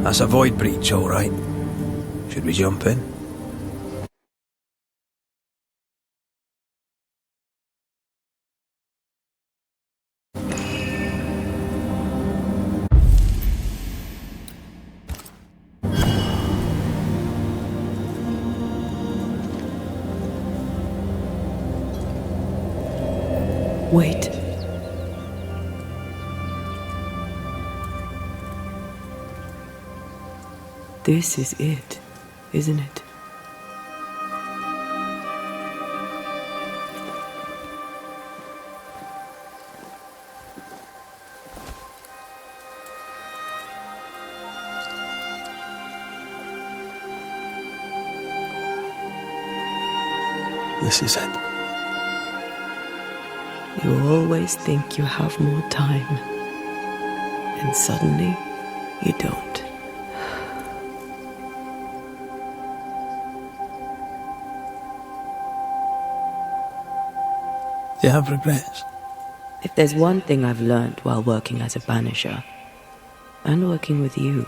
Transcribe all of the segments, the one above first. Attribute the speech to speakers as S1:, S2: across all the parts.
S1: That's a void breach, all right. Should we jump in?
S2: Wait. This is it, isn't it?
S1: This is it.
S2: You always think you have more time, and suddenly you don't.
S1: Do you have regrets?
S2: If there's one thing I've learned while working as a banisher, and working with you,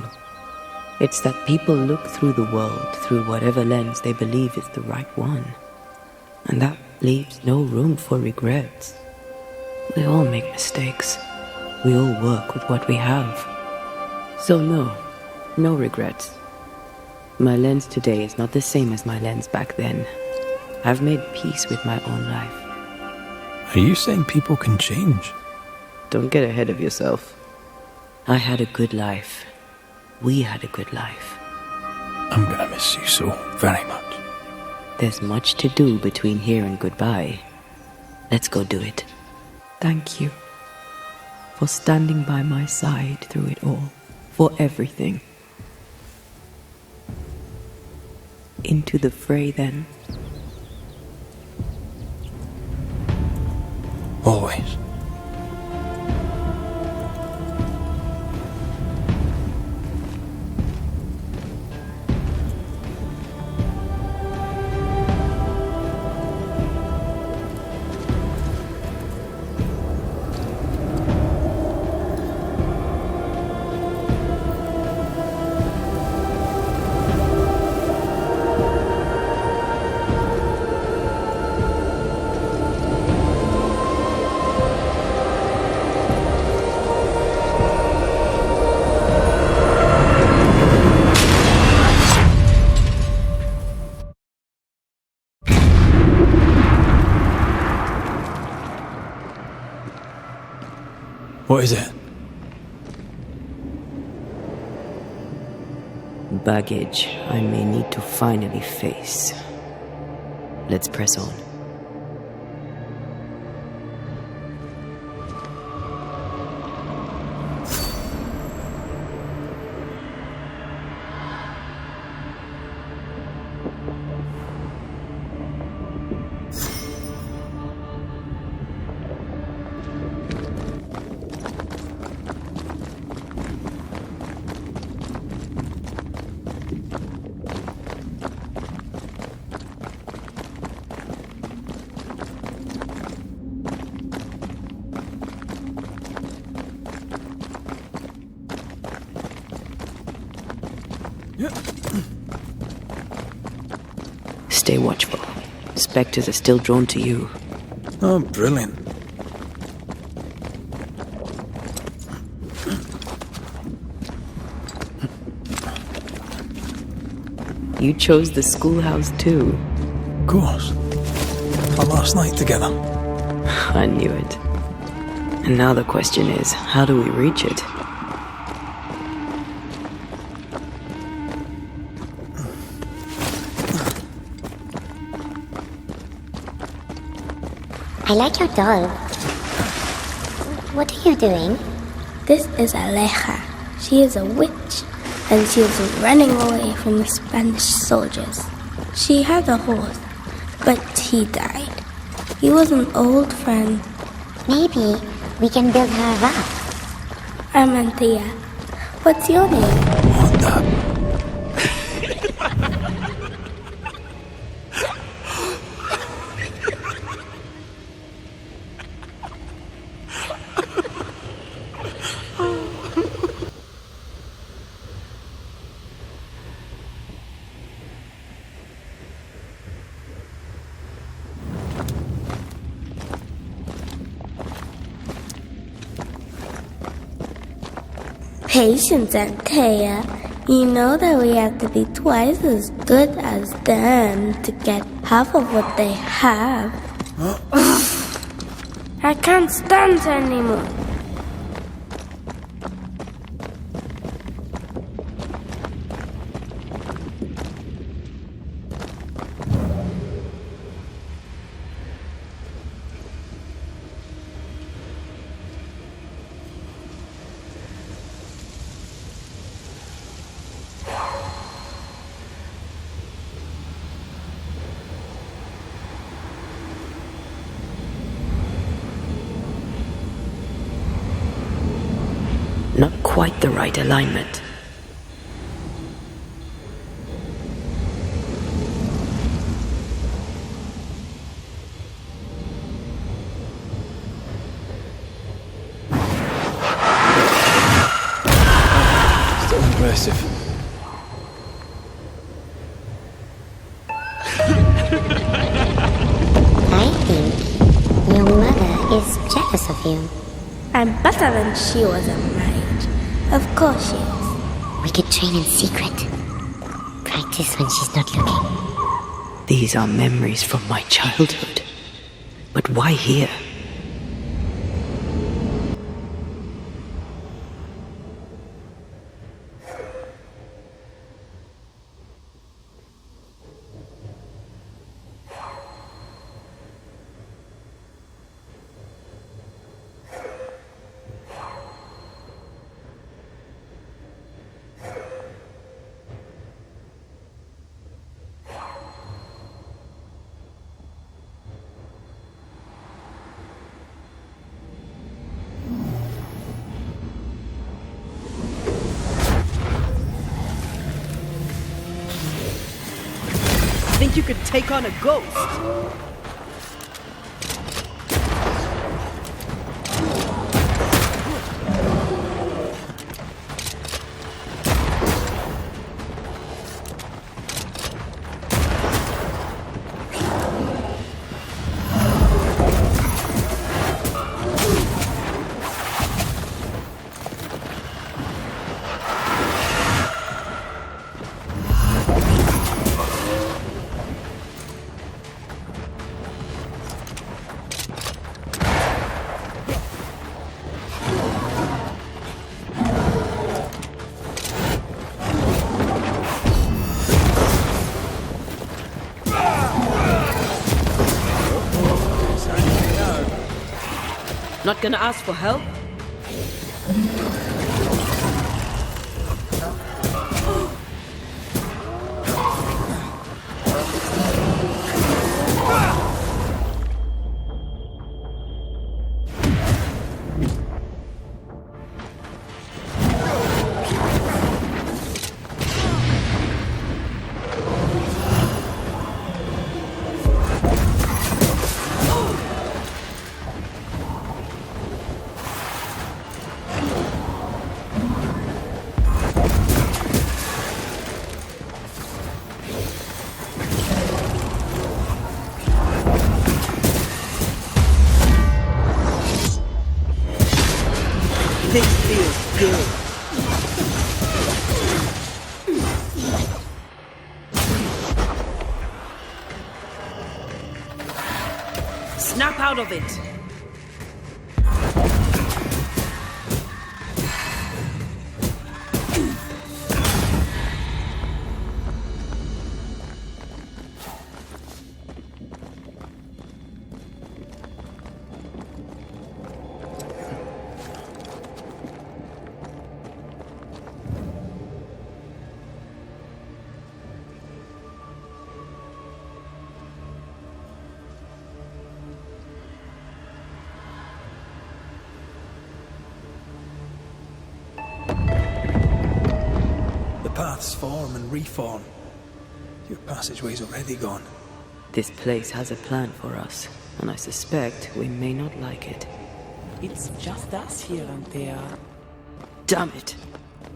S2: it's that people look through the world through whatever lens they believe is the right one. And that leaves no room for regrets. We all make mistakes. We all work with what we have. So no regrets. My lens today is not the same as my lens back then. I've made peace with my own life.
S1: Are you saying people can change?
S2: Don't get ahead of yourself. I had a good life. We had a good life.
S1: I'm gonna miss you so very much.
S2: There's much to do between here and goodbye. Let's go do it. Thank you for standing by my side through it all, for everything. Into the fray, then.
S1: Always. What is it?
S2: Baggage I may need to finally face. Let's press on. Stay watchful. Spectres are still drawn to you.
S1: Oh, brilliant.
S2: You chose the schoolhouse too.
S1: Of course. Our last night together.
S2: I knew it. And now the question is, how do we reach it?
S3: I like your dog. What are you doing?
S4: This is Aleja. She is a witch, and she is running away from the Spanish soldiers. She had a horse, but he died. He was an old friend.
S3: Maybe we can build her up.
S4: I'm Antea. What's your name?
S1: What the?
S4: patience, Antea. You know that we have to be twice as good as them to get half of what they have. I can't stand anymore.
S2: Not quite the right alignment.
S1: Still impressive.
S3: I think your mother is jealous of you.
S4: I'm better than she was at my age. Of course she is.
S3: We could train in secret. Practice when she's not looking.
S2: These are memories from my childhood. But why here?
S5: Think you could take on a ghost? Not gonna ask for help? This feels good. Snap out of it.
S1: Paths form and reform. Your passageway's already gone.
S2: This place has a plan for us, and I suspect we may not like it.
S5: It's just us here, Antea.
S2: Damn it!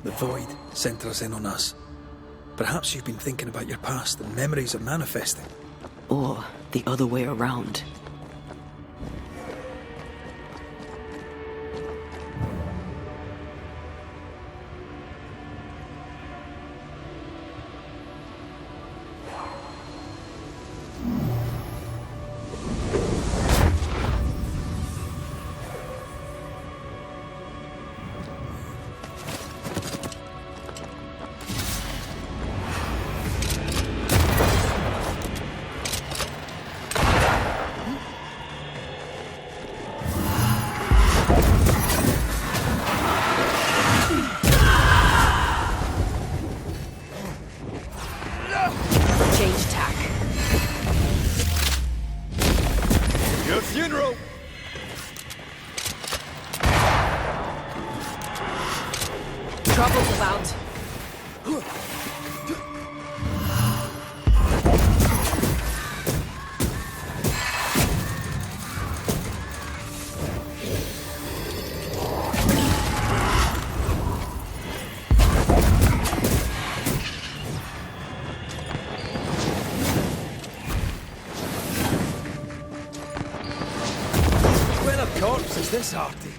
S1: The void centers in on us. Perhaps you've been thinking about your past and memories are manifesting.
S2: Or the other way around.
S5: Change tack.
S6: Your funeral!
S5: Trouble's about.
S1: When a corpse is this hearty?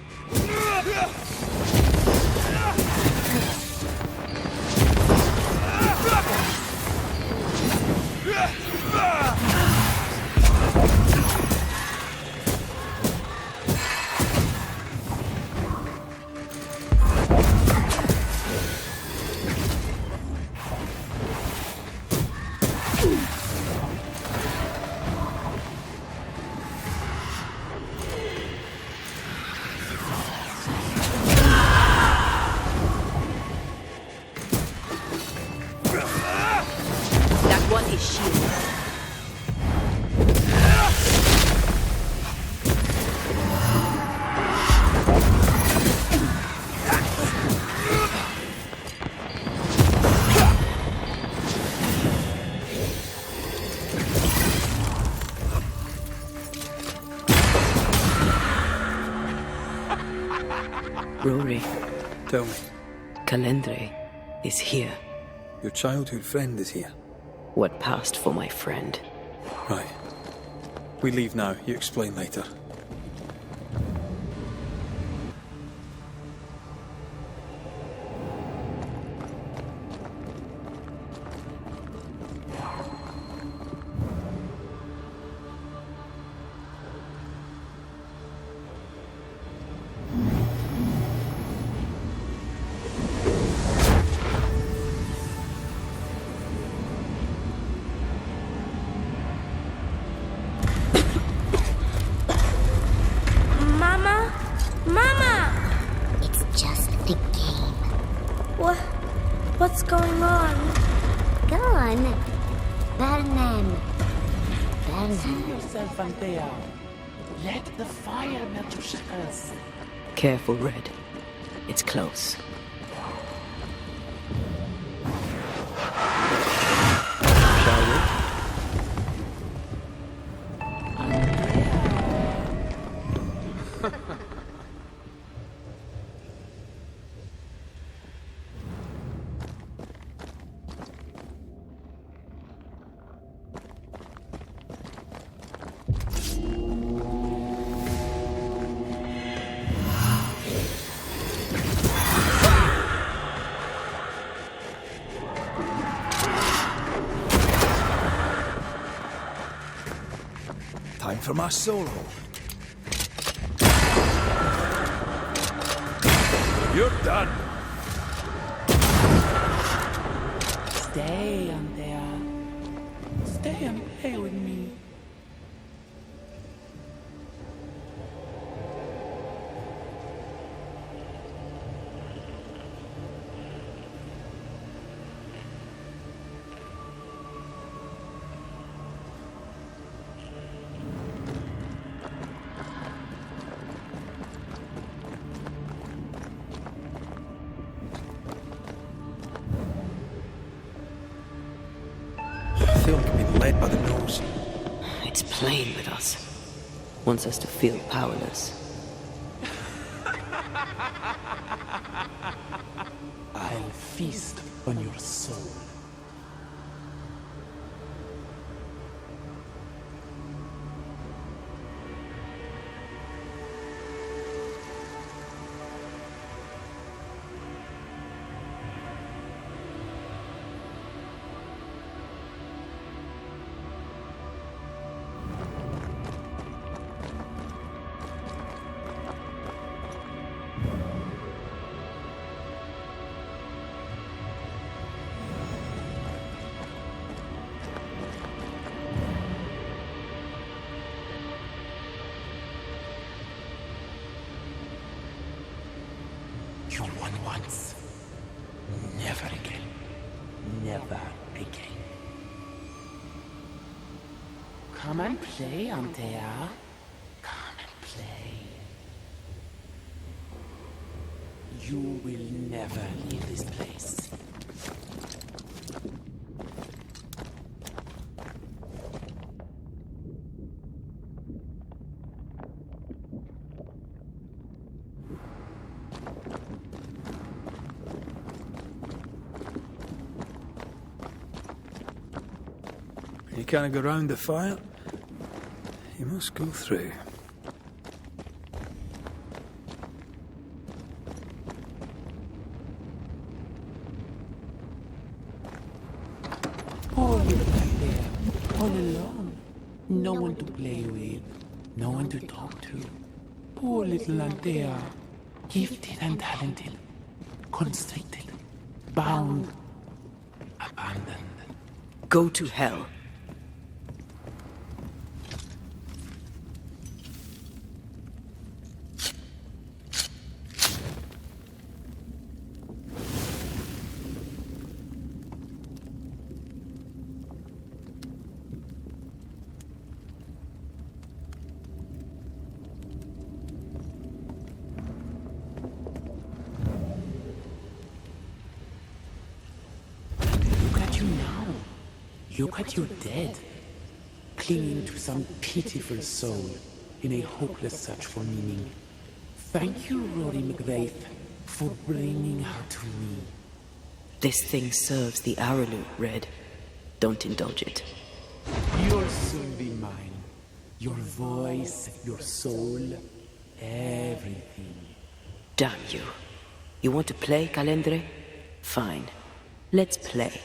S5: That one is shield.
S2: Rory,
S1: Tell me,
S2: Calendre is here.
S1: your childhood friend is here.
S2: What passed for my friend?
S1: Right. We leave now. You explain later.
S4: Mama? Mama!
S3: It's just a game.
S4: What's going on?
S3: Go on. Burn
S5: See yourself, Antea. Let the fire melt your shackles.
S2: Careful, Red. It's close. Shall we?
S1: Time for my solo. You're done.
S5: Stay, Antea. Stay and play with me.
S1: Film being led by the nose.
S2: It's playing with us. Wants us to feel powerless.
S5: I'll feast on your soul. You won once. Never again. Never again. Come and play, Antea. Come and play. You will never leave this place.
S1: You can't go round the fire. You must go through.
S5: Poor little Antea, all alone. No one to play with, no one to talk to. Poor little Antea, gifted and talented, constricted, bound, abandoned.
S2: Go to hell.
S5: Look at you dead, clinging to some pitiful soul in a hopeless search for meaning. Thank you, Retribution McRaith, for bringing her to me.
S2: This thing serves the Arrowroot, Red. Don't indulge it.
S5: You'll soon be mine. Your voice, your soul, everything.
S2: Damn you. You want to play, Calendre? Fine. Let's play.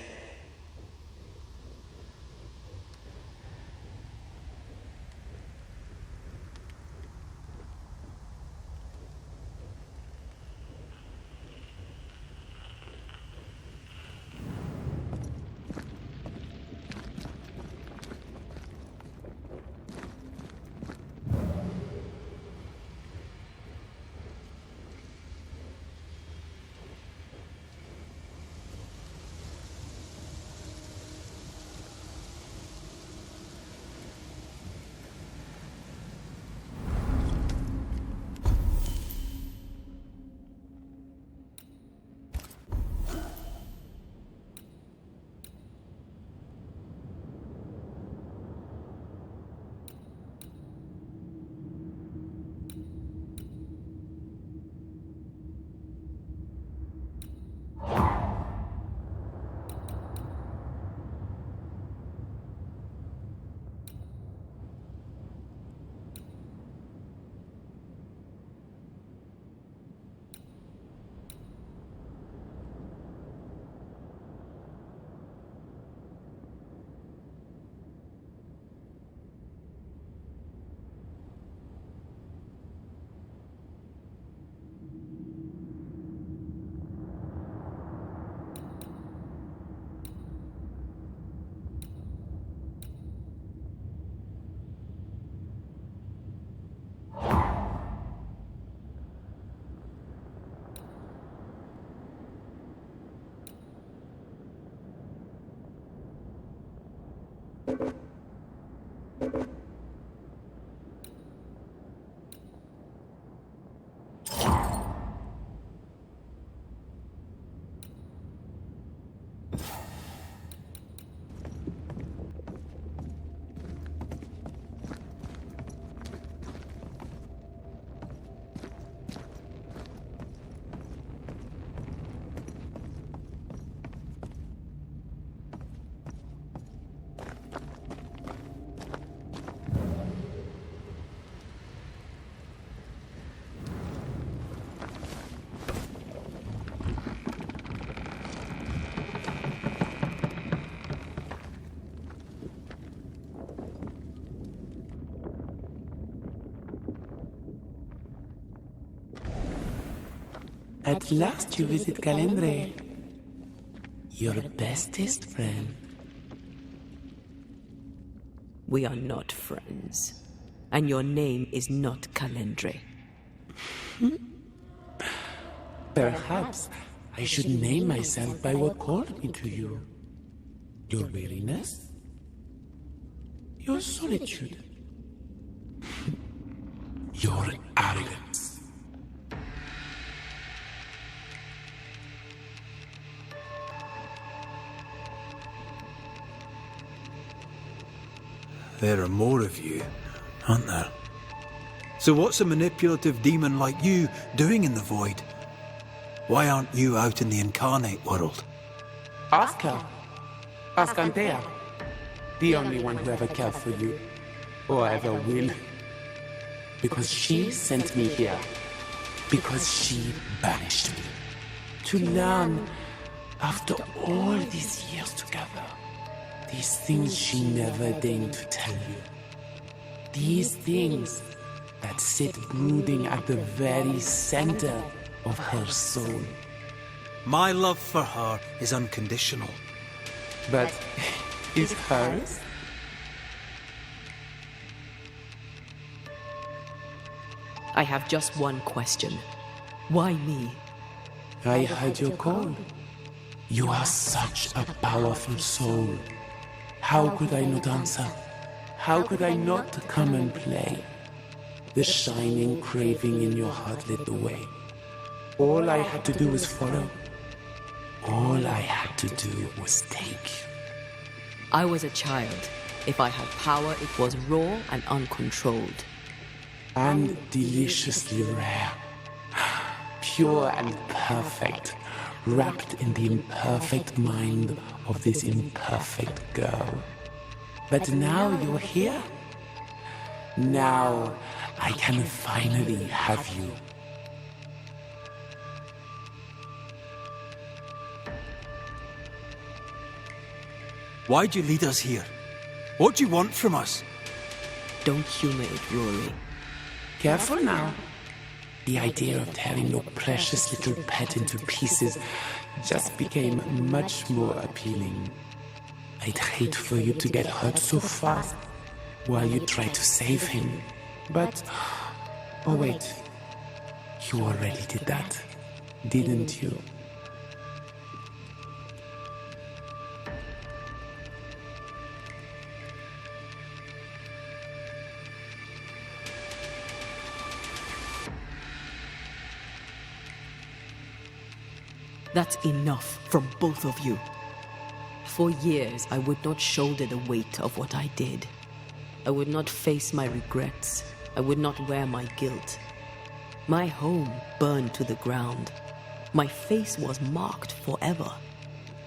S5: At last you visit Calendre, your bestest friend.
S2: We are not friends. And your name is not Calendre.
S5: Perhaps I should name myself by what called me to you. Your weariness? your solitude, your arrogance.
S1: There are more of you, aren't there? So what's a manipulative demon like you doing in the void? Why aren't you out in the incarnate world?
S5: Ask her. Ask Antea. The only one who ever cared for you, or ever will. Because she sent me here. Because she banished me. To learn, after all these years together, these things she never deigned to tell you. These things that sit brooding at the very center of her soul.
S1: My love for her is unconditional.
S5: But is hers?
S2: I have just one question. Why me?
S5: I heard your call. You are such a powerful soul. How could I not answer? How could I not come and play? The shining craving in your heart led the way. All I had to do was follow. All I had to do was take.
S2: I was a child. If I had power, it was raw and uncontrolled.
S5: And deliciously rare. Pure and perfect. Wrapped in the imperfect mind of this imperfect girl. But now you're here. Now I can finally have you.
S1: Why'd you lead us here? What do you want from us?
S2: Don't humor it, Rory.
S5: Careful now. The idea of tearing your precious little pet into pieces just became much more appealing. I'd hate for you to get hurt so fast while you try to save him. But, oh wait, you already did that, didn't you?
S2: That's enough from both of you. For years, I would not shoulder the weight of what I did. I would not face my regrets. I would not wear my guilt. My home burned to the ground. My face was marked forever.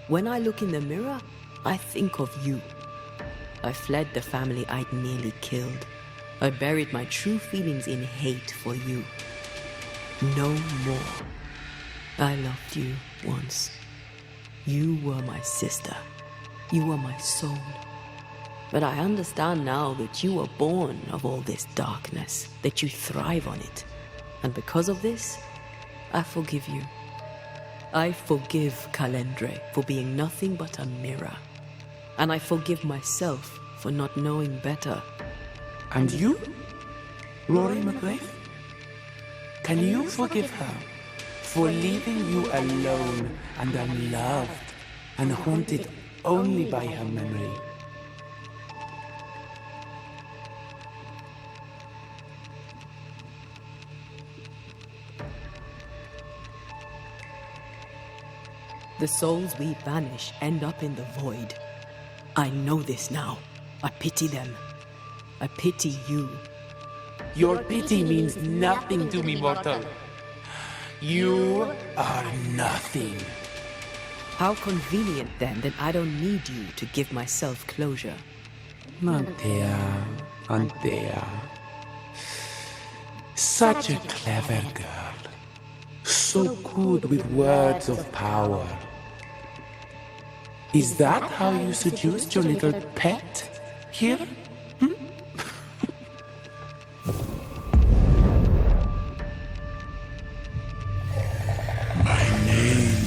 S2: When I look in the mirror, I think of you. I fled the family I'd nearly killed. I buried my true feelings in hate for you. No more. I loved you once. You were my sister. You were my soul. But I understand now that you were born of all this darkness, that you thrive on it. And because of this, I forgive you. I forgive Calendre for being nothing but a mirror. And I forgive myself for not knowing better.
S5: And you? Rory McRaith? Can you forgive her for leaving you alone and unloved and haunted only by her memory?
S2: The souls we banish end up in the void. I know this now. I pity them. I pity you.
S5: Your pity means nothing to me, mortal. You are nothing.
S2: How convenient then that I don't need you to give myself closure.
S5: Antea, Antea. Such a clever girl. So good with words of power. Is that how you seduced your little pet here?
S7: My name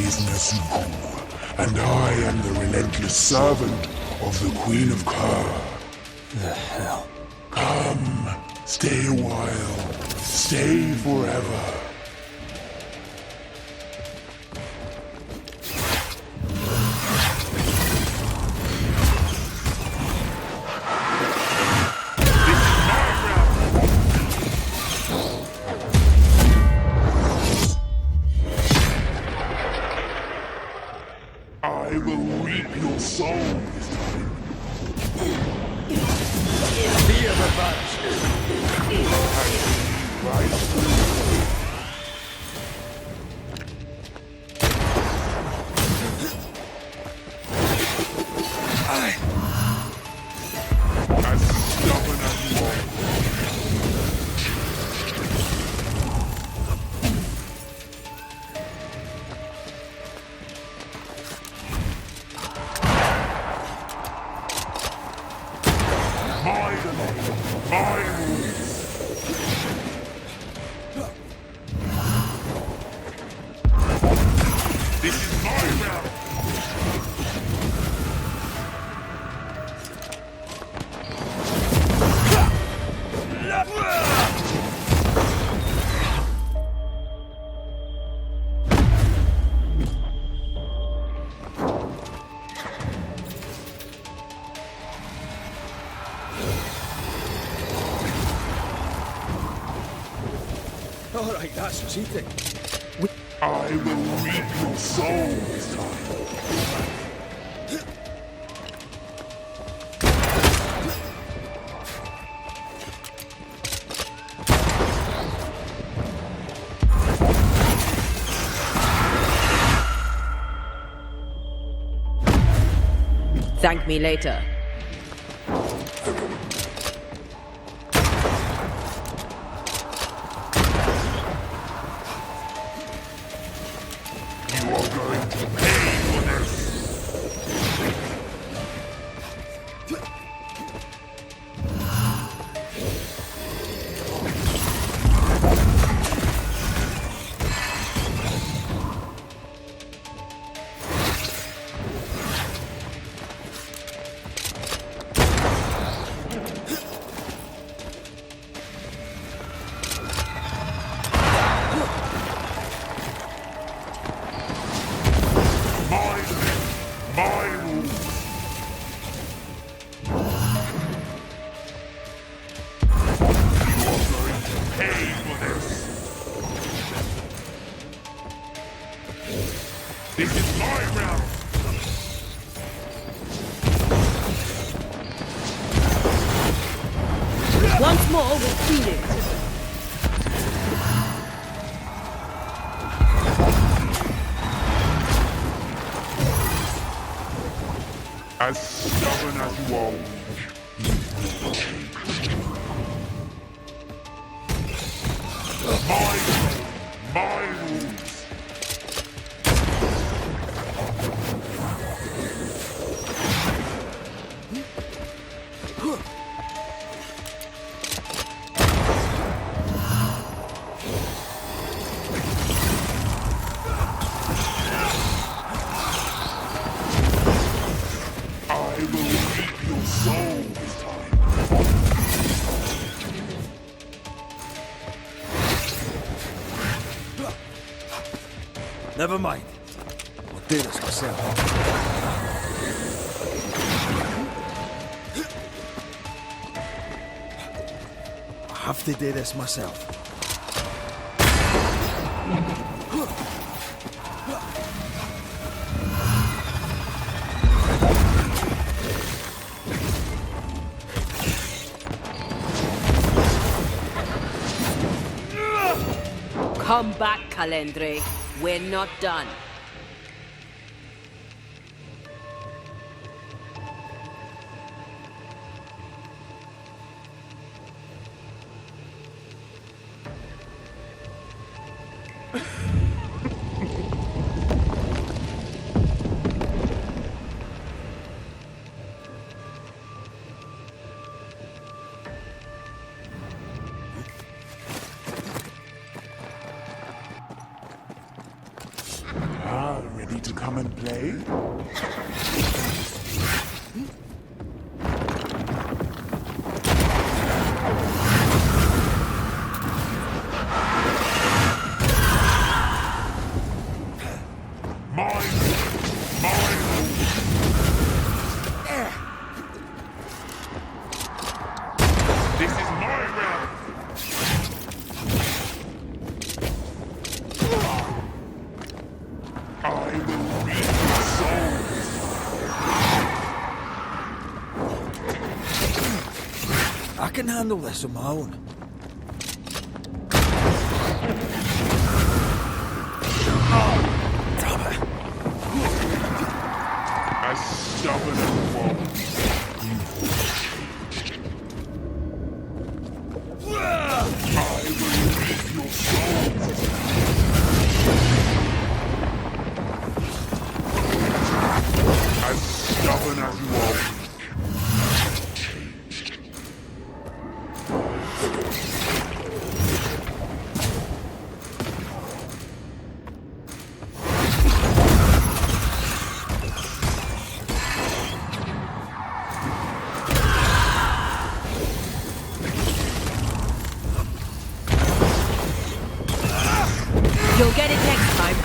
S7: is Nazuku, and I am the relentless servant of the Queen of Kher.
S1: The hell?
S7: Come, stay a while, stay forever. will reap your soul this time.
S6: Fear the Banishers.
S7: As stubborn as you are. My domain, my rules. This is my realm.
S1: All right, that's cheating.
S7: I will reap your soul this time.
S2: Thank me later.
S7: You are going to pay for this. My rules. You are going to pay for this. This is my realm.
S2: Once more with feeling.
S7: As stubborn as you are weak, my rules. I will reap your soul this time.
S1: Never mind. I'll do this myself. I have to do this myself.
S2: Come back, Calendre. We're not done.
S7: Ready to come and play? This is my realm! I will reap your soul!
S1: can handle this on my own.
S7: As stubborn as one. I will reap your soul. As stubborn as you are.
S2: You'll get it next time.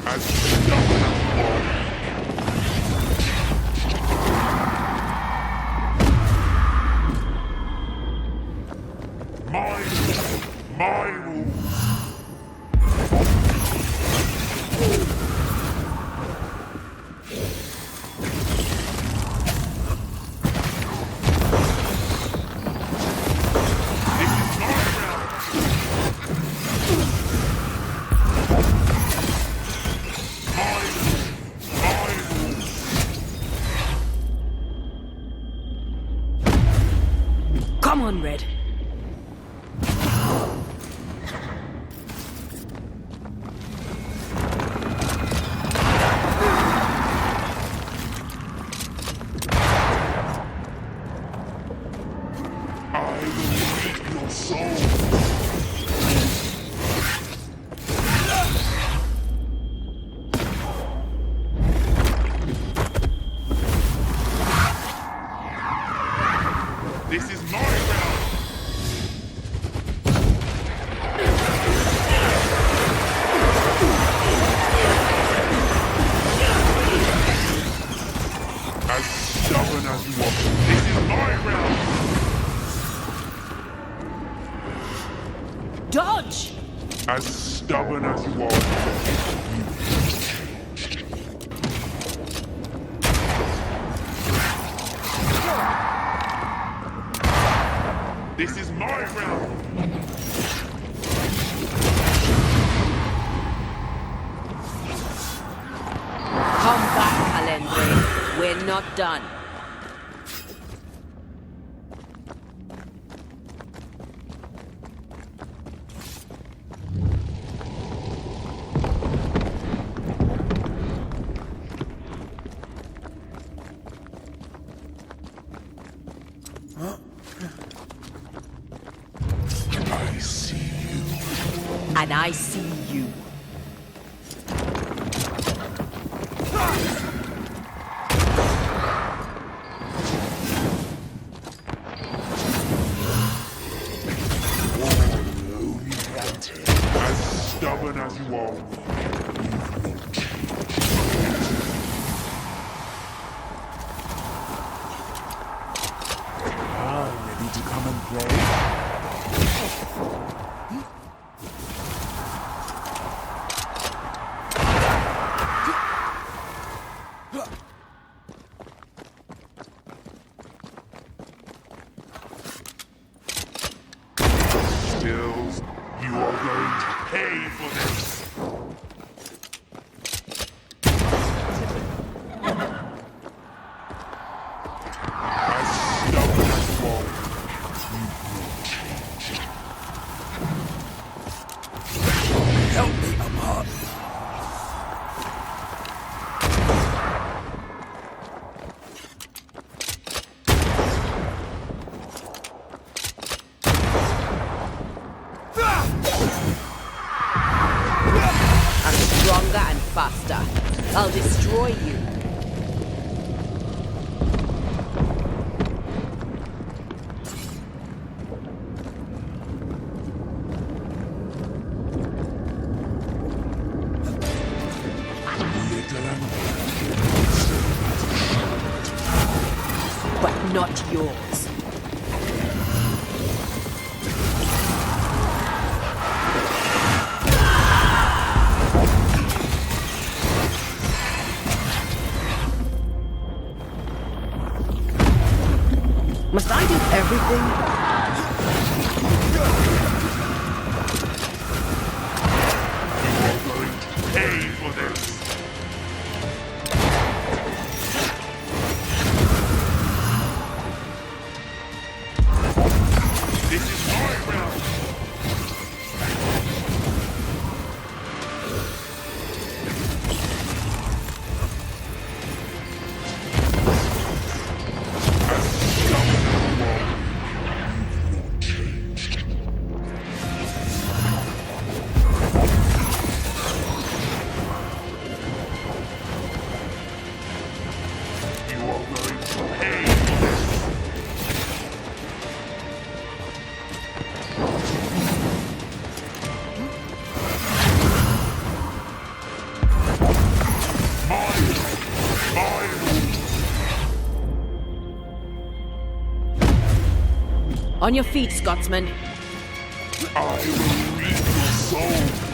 S7: As stubborn as you are. My rules.
S2: Come on, Red.
S7: This is my realm. As stubborn as you are. This is my realm.
S2: Dodge!
S7: As stubborn as you are. This is my realm!
S2: Come back, Calendre. We're not done.
S7: I see you.
S2: And I see you.
S7: As stubborn as you are.
S5: Ready to come and play?
S2: not yours. Must I do everything?
S7: Pay for this. This is my realm.
S2: On your feet, Scotsman.
S7: I will read your soul.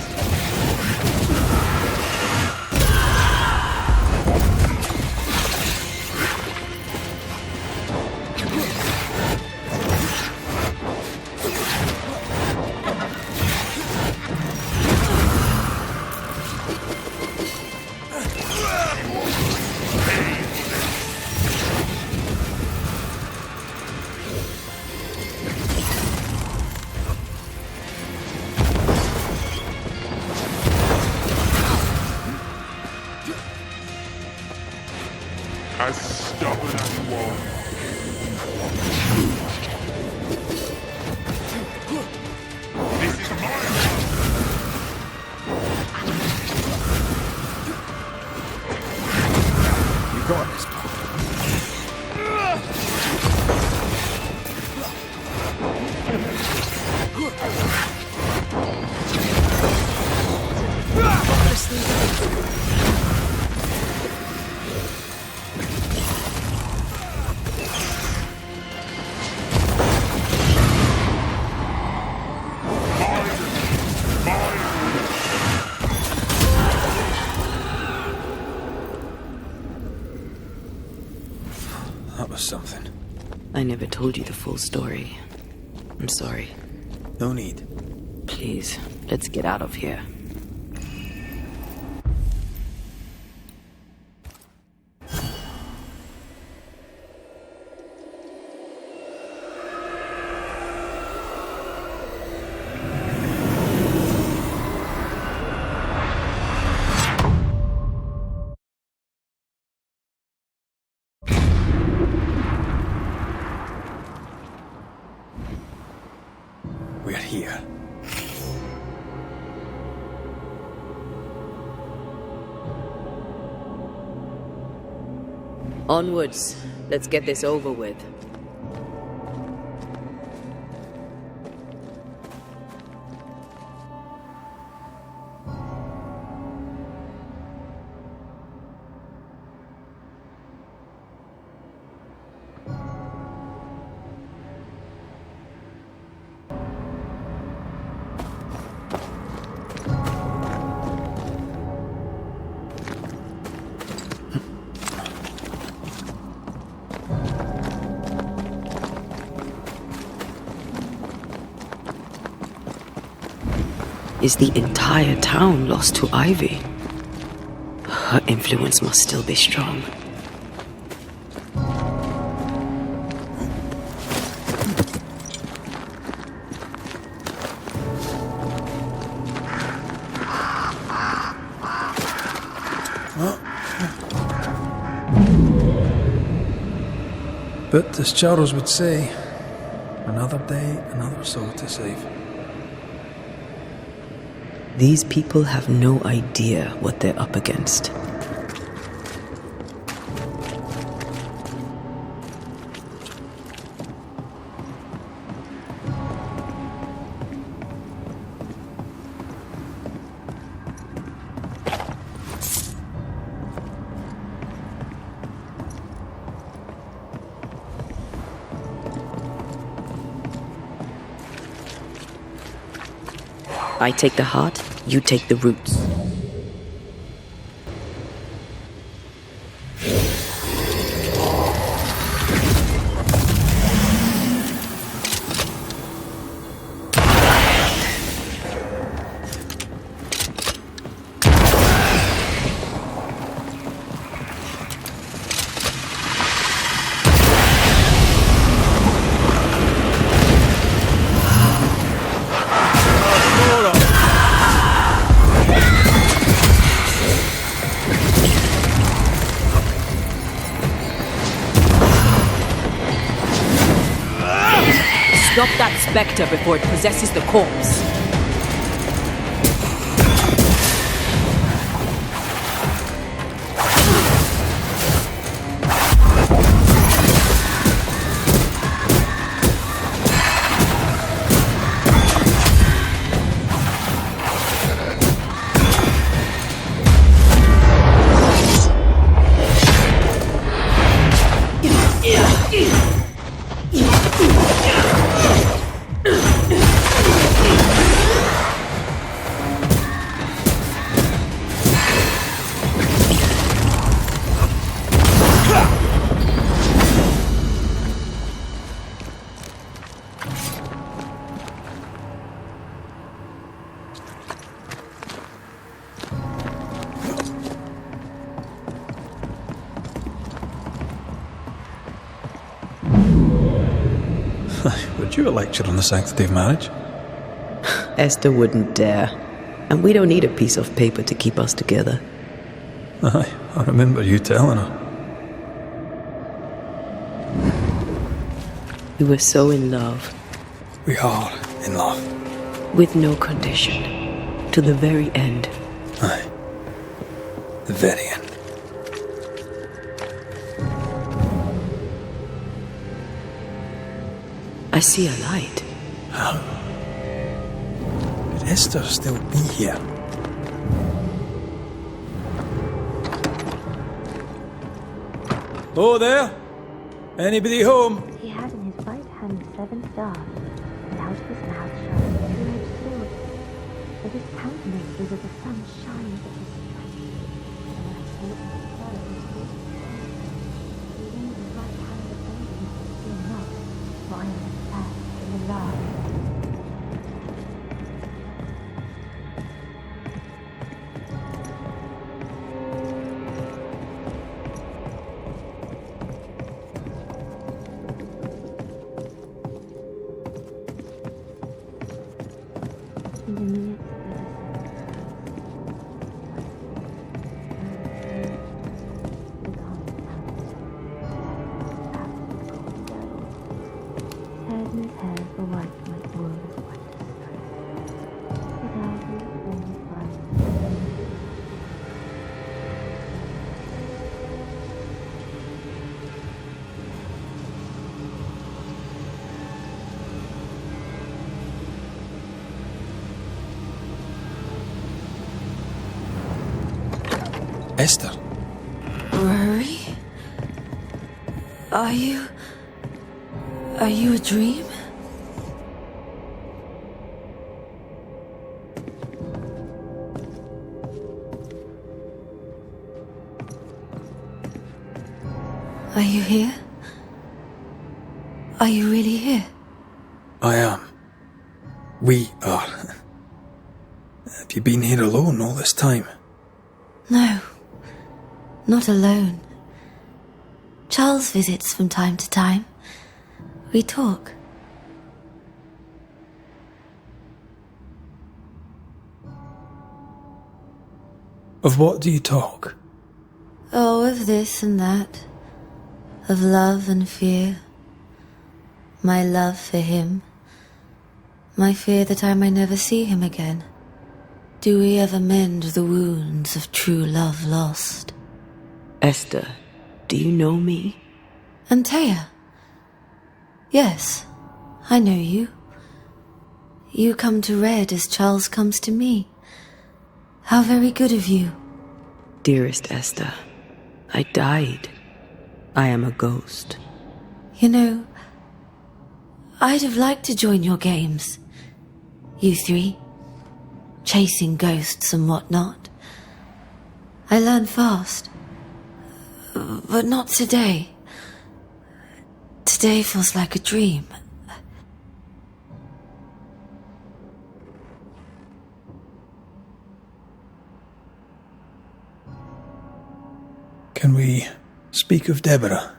S7: As stubborn as you are. This is my realm.
S1: You got this, pal. That was something.
S2: I never told you the full story. I'm sorry.
S1: No need.
S2: Please, let's get out of here.
S1: We're here.
S2: Onwards. Let's get this over with. Is the entire town lost to Ivy? Her influence must still be strong.
S1: But as Charles would say, another day, another soul to save.
S2: These people have no idea what they're up against. I take the heart, you take the roots.
S8: Stop that spectre before it possesses the corpse.
S1: Would you a lecture on the sanctity of marriage?
S2: Esther wouldn't dare. And we don't need a piece of paper to keep us together.
S1: Aye, I remember you telling her.
S2: We were so in love.
S1: We are in love.
S2: With no condition. To the very end.
S1: Aye. The very end.
S2: I see a light.
S1: How? Could Esther still be here? Oh, there? Anybody home?
S3: He had in his right hand 7 stars, and out of his mouth shone a 2-edged sword. But his countenance was as the sun shines at his strength. And when I saw it in the fire, it was good. He leaned his right hand upon him, fear not, for I am his hand in the love.
S1: Esther?
S8: Rory? Are you a dream? Are you here? Are you really here?
S1: I am. We are. Have you been here alone all this time?
S8: No, not alone. Charles visits from time to time. We talk.
S1: Of what do you talk?
S8: Oh, of this and that. Of love and fear. My love for him. My fear that I may never see him again. Do we ever mend the wounds of true love lost?
S2: Esther, do you know me?
S8: Antea? Yes, I know you. You come to Red as Charles comes to me. How very good of you.
S2: Dearest Esther, I died. I am a ghost.
S8: You know, I'd have liked to join your games. You three. chasing ghosts and whatnot. I learn fast. But not today. Today feels like a dream.
S1: Can we speak of Deborah?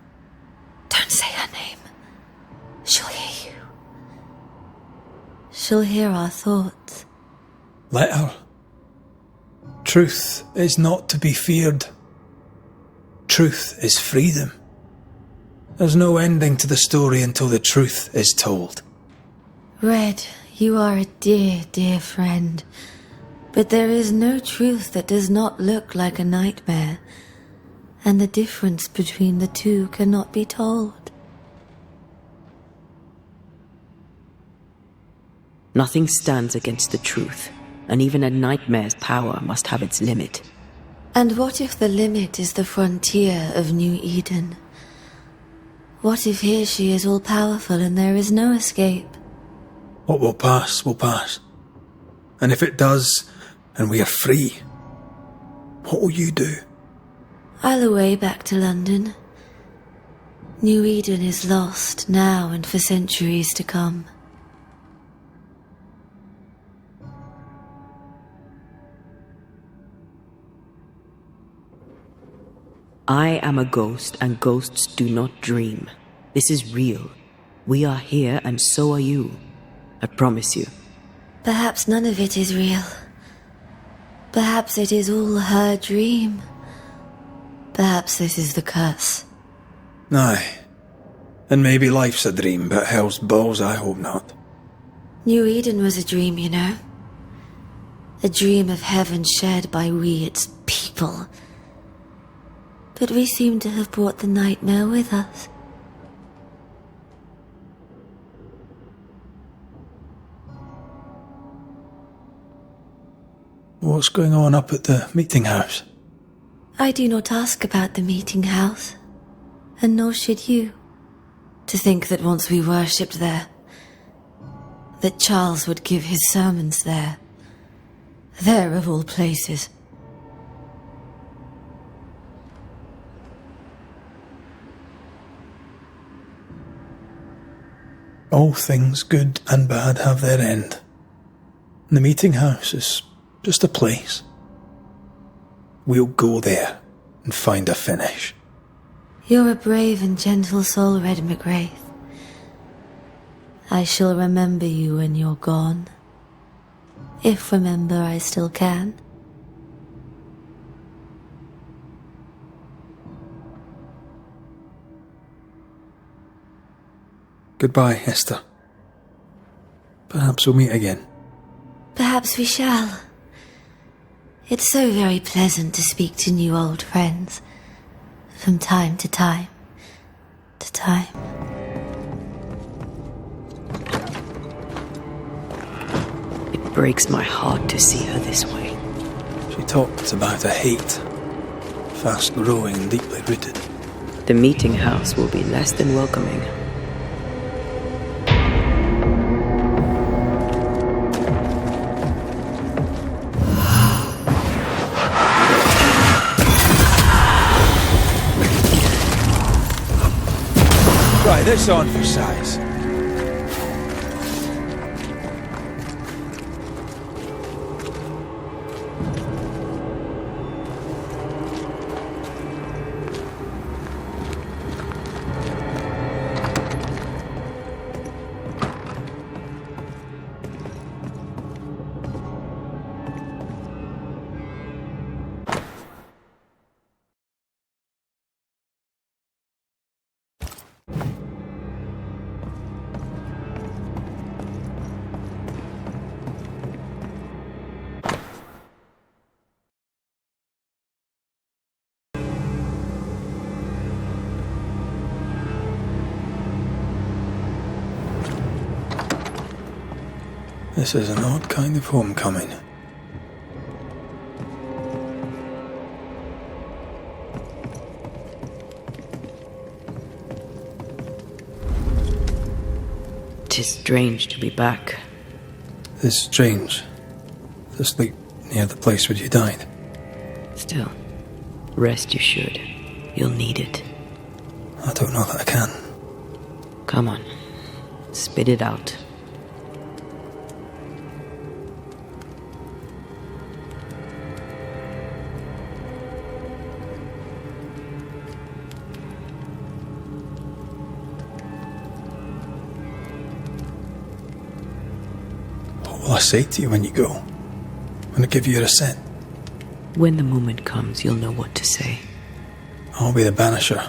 S8: Don't say her name. She'll hear you. She'll hear our thoughts.
S1: Let her. Truth is not to be feared. Truth is freedom. There's no ending to the story until the truth is told.
S8: Red, you are a dear, dear friend. But there is no truth that does not look like a nightmare. And the difference between the two cannot be told.
S2: Nothing stands against the truth, and even a nightmare's power must have its limit.
S8: And what if the limit is the frontier of New Eden? What if here she is all-powerful and there is no escape?
S1: What will pass will pass. And if it does, and we are free, what will you do?
S8: I'll away back to London. New Eden is lost now and for centuries to come.
S2: I am a ghost, and ghosts do not dream. This is real. We are here, and so are you. I promise you.
S8: Perhaps none of it is real. Perhaps it is all her dream. Perhaps this is the curse.
S1: Aye. And maybe life's a dream, but hell's balls, I hope not.
S8: New Eden was a dream, you know. A dream of heaven shared by we, its people. But we seem to have brought the nightmare with us.
S1: What's going on up at the meeting house?
S8: I do not ask about the meeting house, and nor should you. To think that once we worshipped there, that Charles would give his sermons there. There of all places.
S1: All things good and bad have their end. And the meeting house is just a place. We'll go there and find a finish.
S8: You're a brave and gentle soul, Red McRaith. I shall remember you when you're gone. If remember I still can.
S1: Goodbye, Esther. Perhaps we'll meet again.
S8: Perhaps we shall. It's so very pleasant to speak to new old friends. From time to time. To time.
S2: It breaks my heart to see her this way.
S1: She talked about a hate, fast growing and deeply rooted.
S2: The meeting house will be less than welcoming.
S1: Right, this on for size. This is an odd kind of homecoming.
S2: Tis strange to be back.
S1: It's strange. to sleep near the place where you died.
S2: Still, rest you should. You'll need it.
S1: I don't know that I can.
S2: Come on. Spit it out.
S1: What will I say to you when you go? When I give you your assent?
S2: When the moment comes, you'll know what to say.
S1: I'll be the banisher,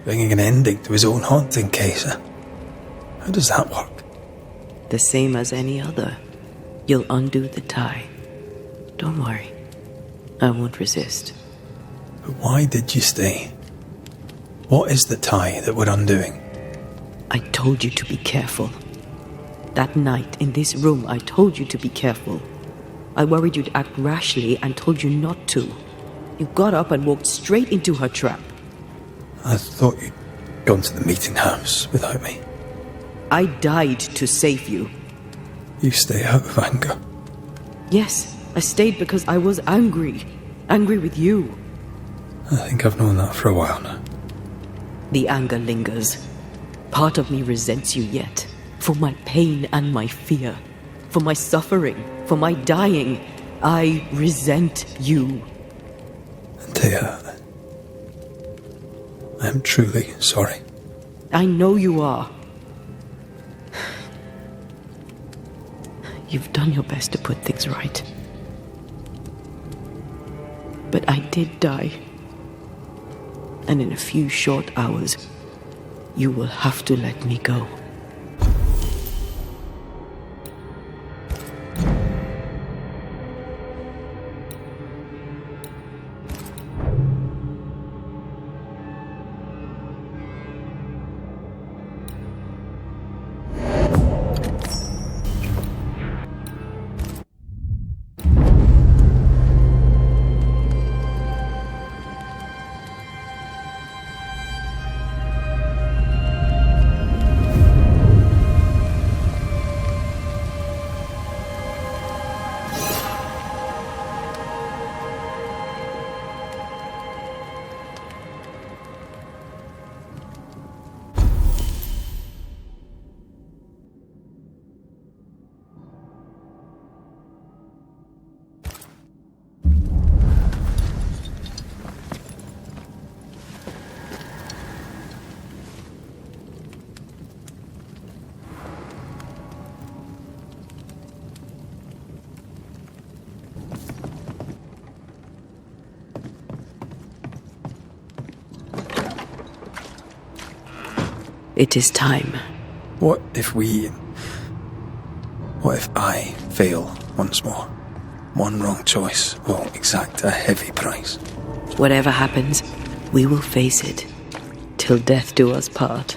S1: bringing an ending to his own haunting case. How does that work?
S2: The same as any other. You'll undo the tie. Don't worry. I won't resist.
S1: But why did you stay? What is the tie that we're undoing?
S2: I told you to be careful. That night, in this room, I told you to be careful. I worried you'd act rashly and told you not to. You got up and walked straight into her trap.
S1: I thought you'd gone to the meeting house without me.
S2: I died to save you.
S1: You stay out of anger.
S2: Yes, I stayed because I was angry. Angry with you.
S1: I think I've known that for a while now.
S2: The anger lingers. Part of me resents you yet. For my pain and my fear. For my suffering. For my dying. I resent you.
S1: Antea, I am truly sorry.
S2: I know you are. You've done your best to put things right. But I did die. And in a few short hours, you will have to let me go. It is time.
S1: What if I fail once more? One wrong choice will exact a heavy price.
S2: Whatever happens, we will face it. Till death do us part.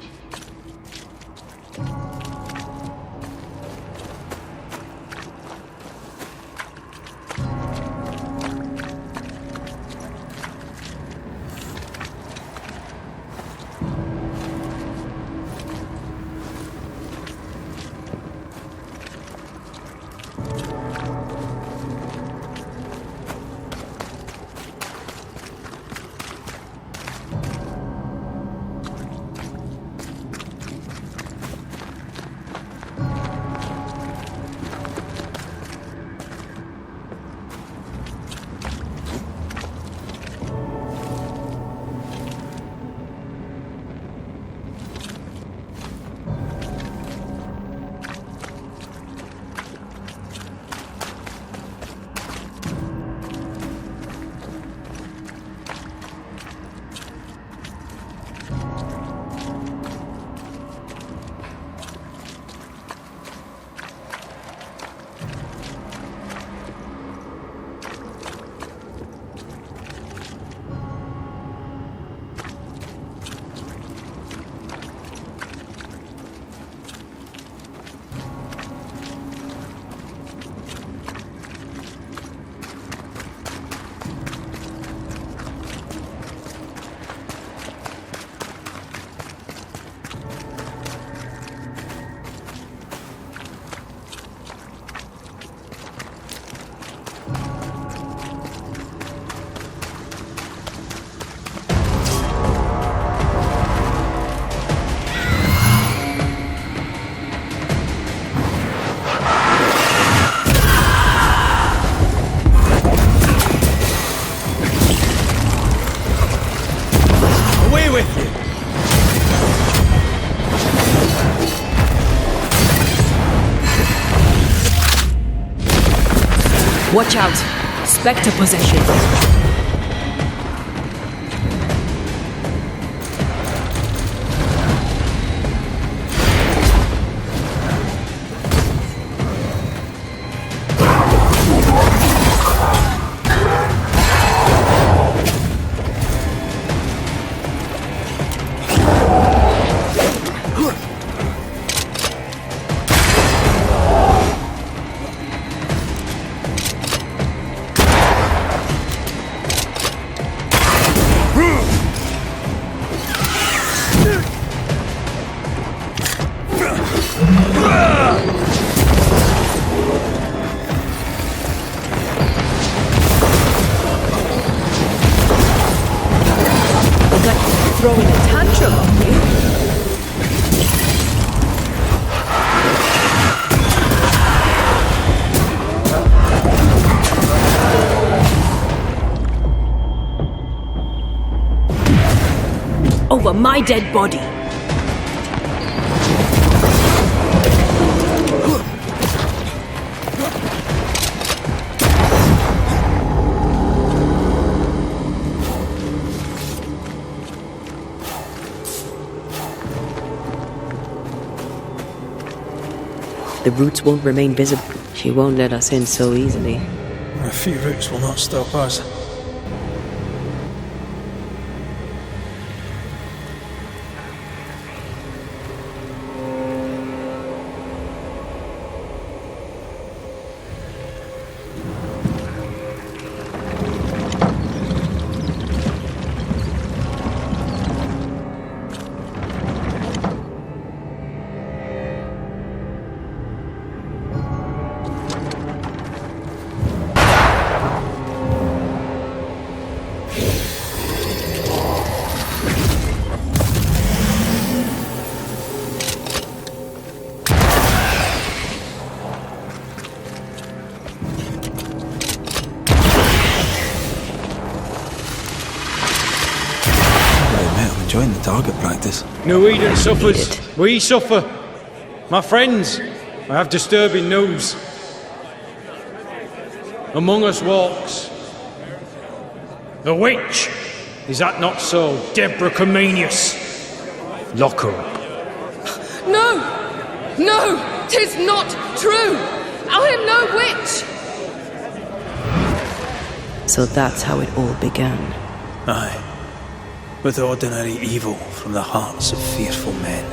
S6: with you.
S2: Watch out! Spectre possession. Throwing a tantrum on me. Over my dead body. The roots won't remain visible. She won't let us in so easily.
S1: A few roots will not stop us.
S9: Enjoying the target practice.
S6: No Eden suffers. We suffer. My friends, I have disturbing news. Among us walks the witch. Is that not so, Deborah Comenius? Lock her up.
S10: No! No! 'Tis not true! I am no witch!
S2: So that's how it all began.
S1: Aye. With ordinary evil from the hearts of fearful men.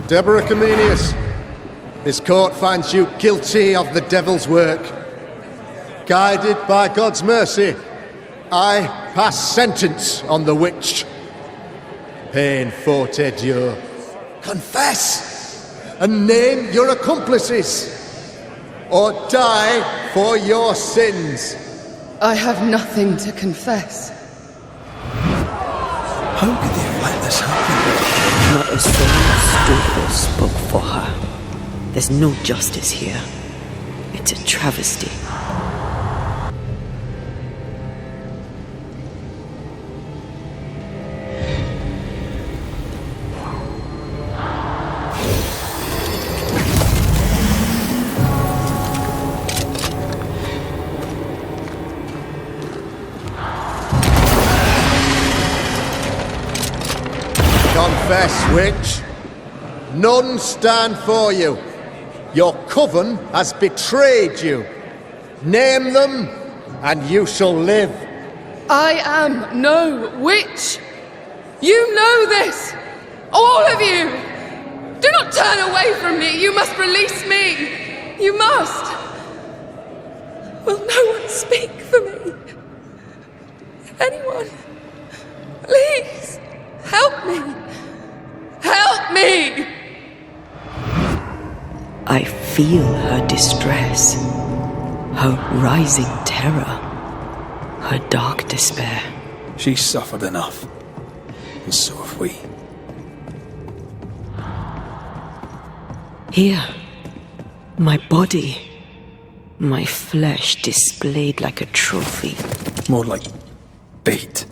S11: Deborah Comenius, this court finds you guilty of the devil's work. Guided by God's mercy, I pass sentence on the witch. Pain forte Dieu. Confess! And name your accomplices, or die for your sins.
S10: I have nothing to confess.
S1: How could they have let this happen?
S2: Not a soul stood or spoke for her. There's no justice here. It's a travesty.
S11: Confess, witch. None stand for you. Your coven has betrayed you. Name them, and you shall live.
S10: I am no witch! You know this! All of you! Do not turn away from me! You must release me! You must! Will no one speak for me? Anyone? Please! Help me! Help me!
S2: I feel her distress, her rising terror, her dark despair.
S1: She's suffered enough, and so have we.
S2: Here, My body, my flesh displayed like a trophy.
S1: More like bait.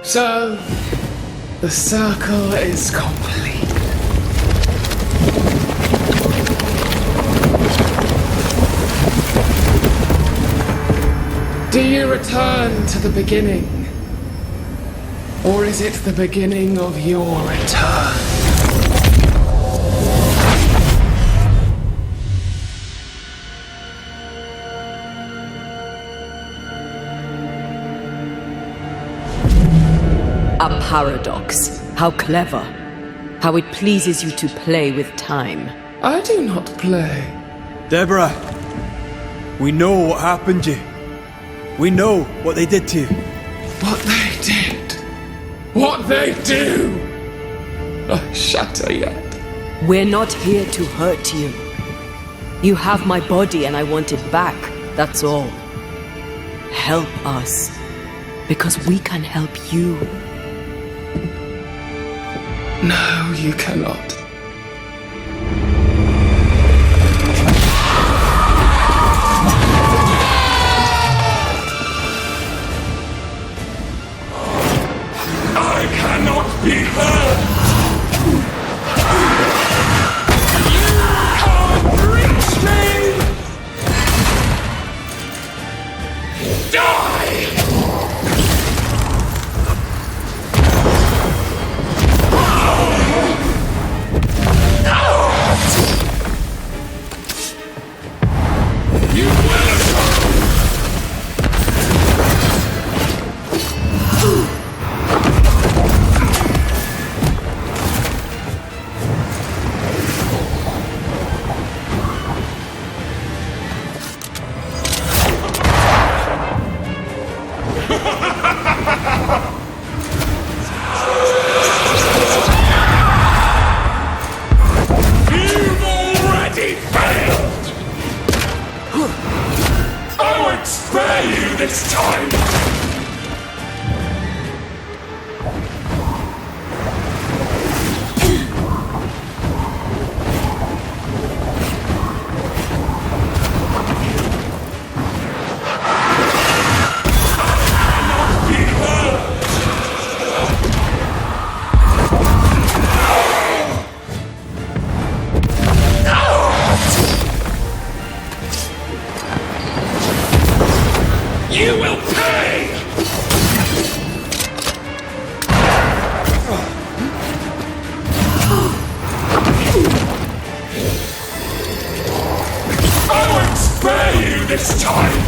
S5: So, the circle is complete. Do you return to the beginning? Or is it the beginning of your return?
S2: A paradox. How clever. How it pleases you to play with time.
S5: I do not play.
S9: Deborah, we know what happened to you. We know what they did to you.
S5: What they did. What they do. I shudder yet.
S2: We're not here to hurt you. You have my body and I want it back, that's all. Help us, because we can help you.
S5: No, you cannot.
S7: I cannot be hurt! You can't reach me! Die! You will You've already failed! I won't spare you this time! You will pay! I won't spare you this time!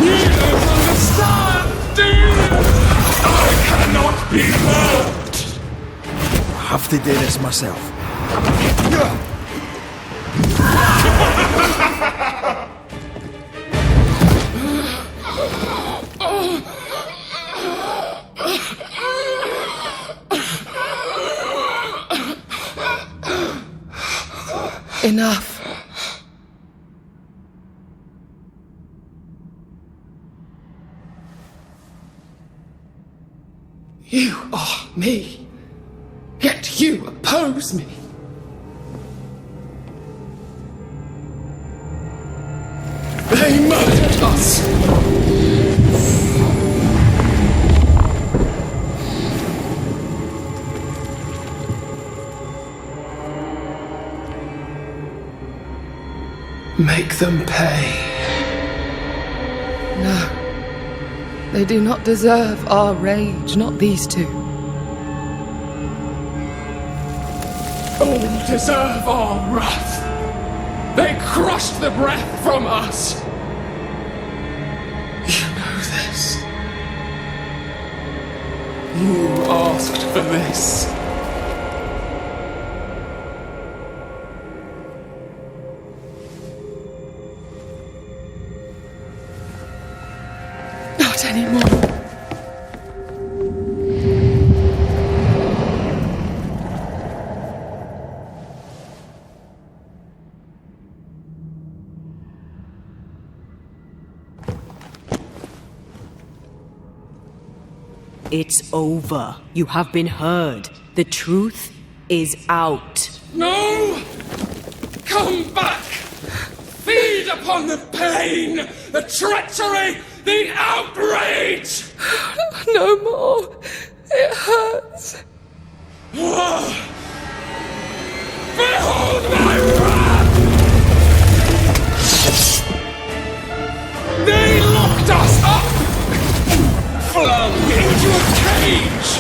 S7: You don't understand, do you? I cannot be hurt!
S9: I have to do this myself.
S5: Enough. You are me, yet you oppose me. They murdered us. Make them pay. No. They do not deserve our rage, not these two. All deserve our wrath. They crushed the breath from us. You know this. You asked for this.
S10: Not anymore.
S2: It's over. You have been heard. The truth is out.
S6: No! Come back! Feed upon the pain, the treachery, the outrage!
S10: No more. It hurts.
S6: Behold my wrath! They locked us up! Flung into a cage!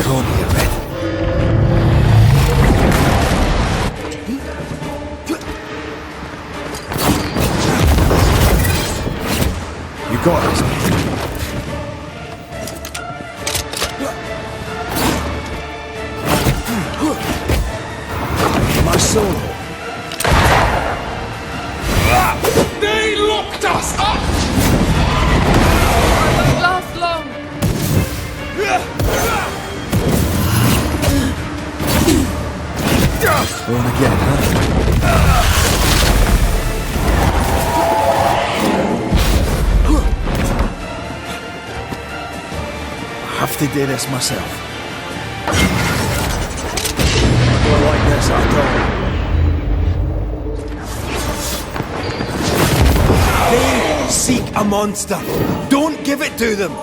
S9: Come here, Red. You got this, mate. My soul.
S6: They locked us up!
S10: I won't last long.
S9: On again, huh? I have to do this myself. I don't like this at all. They seek a monster. Don't give it to them.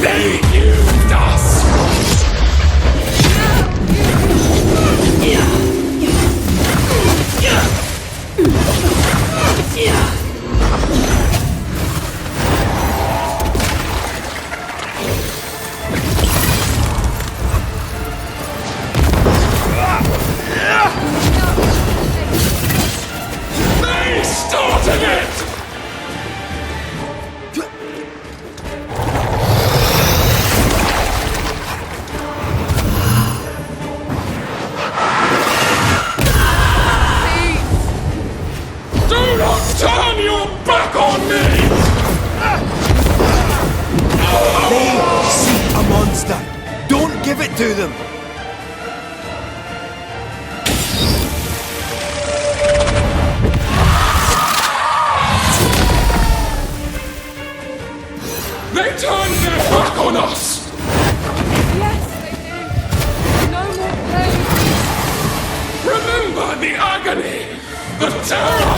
S6: They used us! They started it! Do not turn your back on me!
S9: They seek a monster. Don't give it to them.
S6: They turned their back on us!
S10: Yes, they did. No more pain.
S6: Remember the agony! The terror!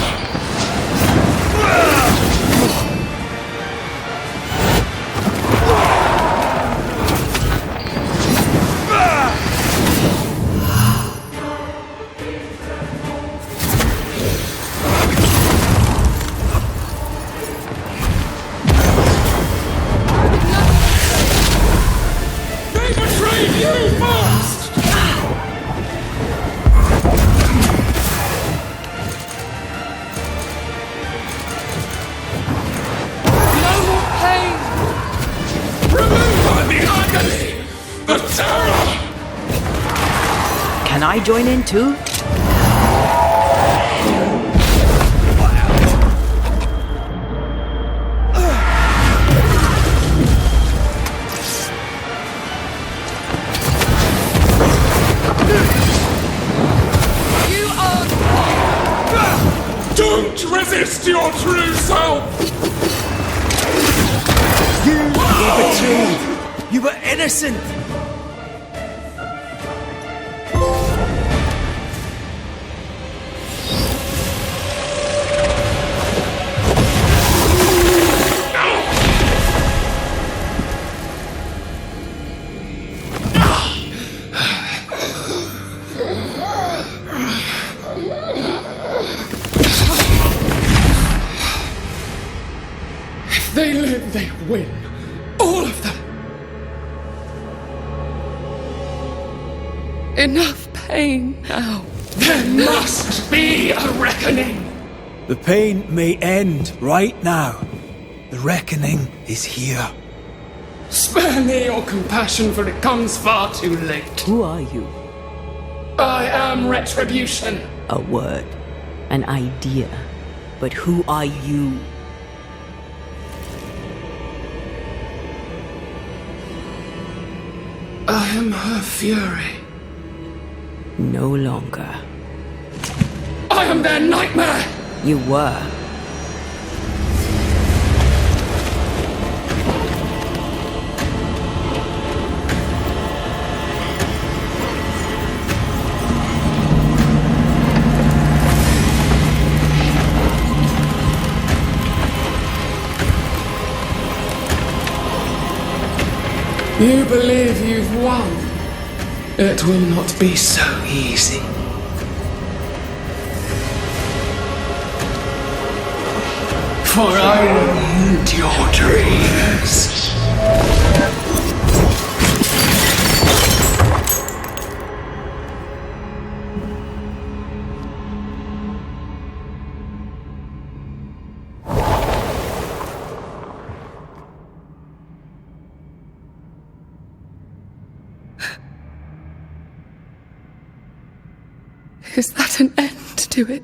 S6: They betrayed you first!
S10: No more pain.
S6: Remember the agony! The terror!
S2: Can I join in too?
S10: You are.
S6: Don't resist your true self!
S9: You were betrayed. You were innocent.
S6: If they live, they win. All of them.
S10: Enough pain now.
S6: There must be a reckoning.
S9: The pain may end right now. The reckoning is here.
S10: Spare me your compassion, for it comes far too late.
S2: Who are you?
S10: I am Retribution.
S2: A word. An idea. But who are you?
S10: I am her fury.
S2: No longer.
S10: I am their nightmare!
S2: You were.
S10: You believe you've won. It will not be so easy. For I will end your dreams. Is that an end to it?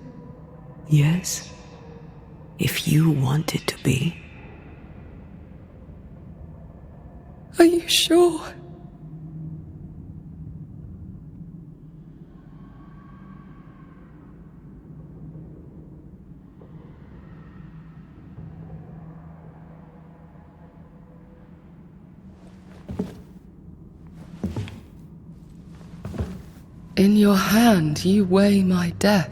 S2: Yes. If you want it to be.
S10: Are you sure? In your hand you weigh my death,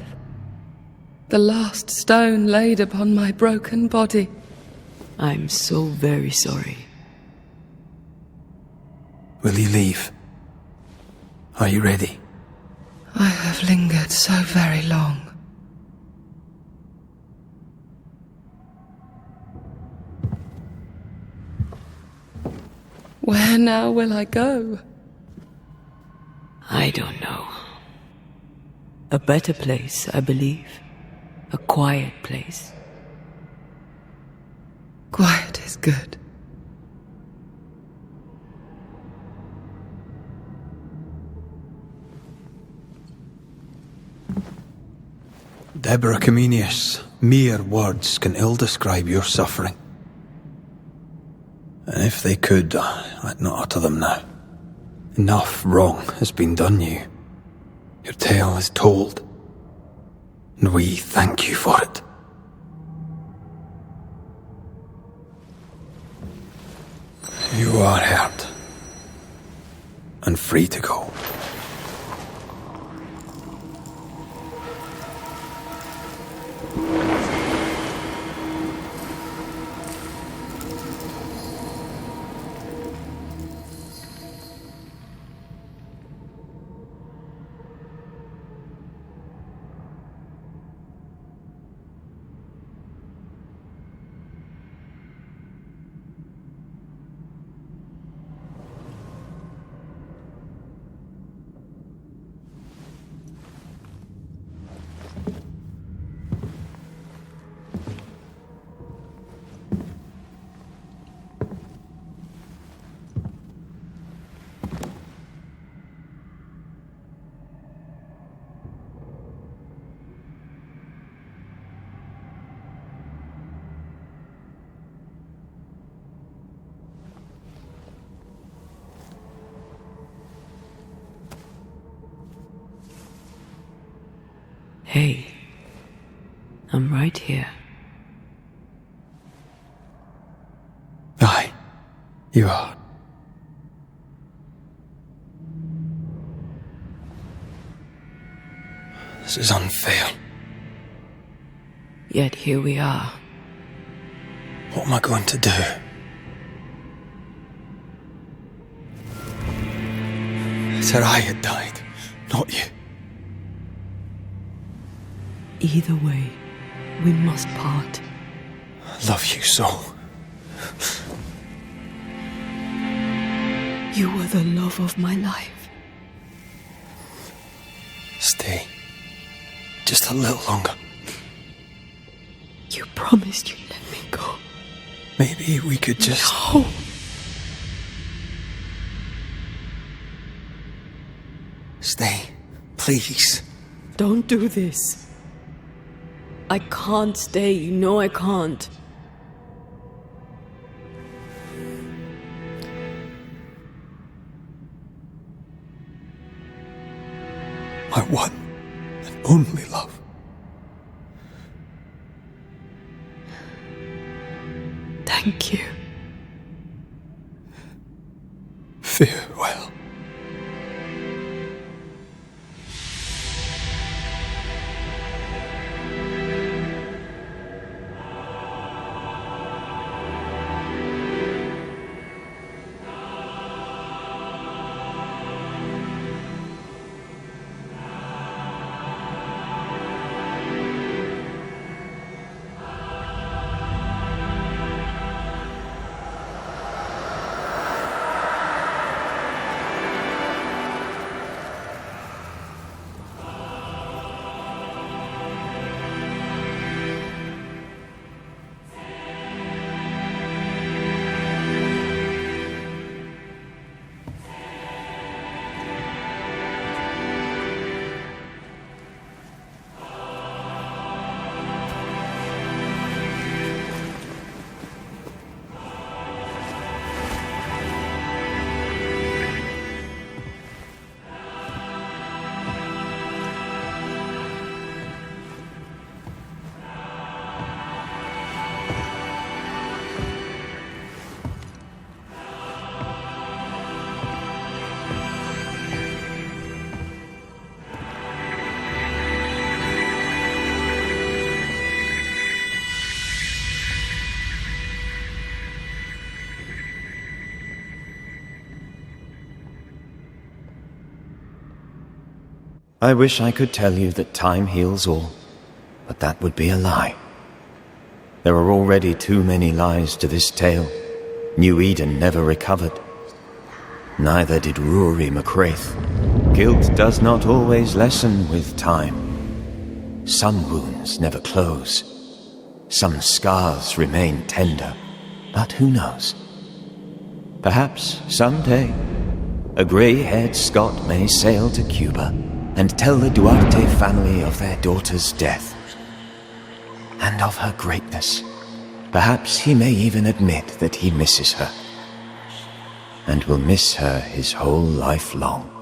S10: the last stone laid upon my broken body.
S2: I'm so very sorry.
S1: Will you leave? Are you ready?
S10: I have lingered so very long. Where now will I go?
S2: I don't know. A better place, I believe. A quiet place.
S10: Quiet is good.
S1: Deborah Comenius, mere words can ill describe your suffering. And if they could, I'd not utter them now. Enough wrong has been done you. Your tale is told, and we thank you for it. You are heard, and free to go.
S2: Hey, I'm right here.
S1: Aye, you are. This is unfair.
S2: Yet here we are.
S1: What am I going to do? Said I had died, not you.
S2: Either way, we must part.
S1: I love you so.
S2: You were the love of my life.
S1: Stay. Just a little longer.
S2: You promised you'd let me go.
S1: Maybe we could just...
S2: No!
S9: Please.
S2: Don't do this. I can't stay, you know I can't.
S9: My one and only love.
S2: Thank you.
S9: Farewell.
S12: I wish I could tell you that time heals all, but that would be a lie. There are already too many lies to this tale. New Eden never recovered. Neither did Ruaidhrigh McRaith. Guilt does not always lessen with time. Some wounds never close. Some scars remain tender, but who knows? Perhaps someday, a grey-haired Scot may sail to Cuba and tell the Duarte family of their daughter's death, and of her greatness. Perhaps he may even admit that he misses her, and will miss her his whole life long.